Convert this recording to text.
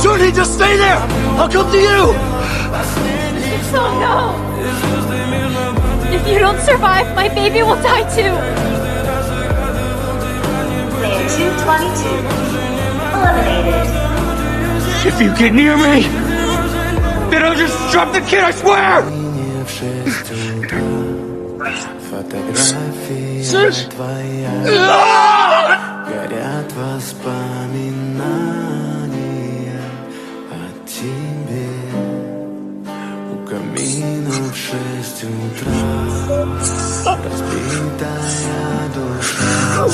Jordy, just stay there! I'll come to you! So no! If you don't survive, my baby will die too! Player 222 eliminated. If you get near me, then I'll just drop the kid, I swear! Sis! Горят воспоминания о тебе. У камина в 6 утра разбитая душа.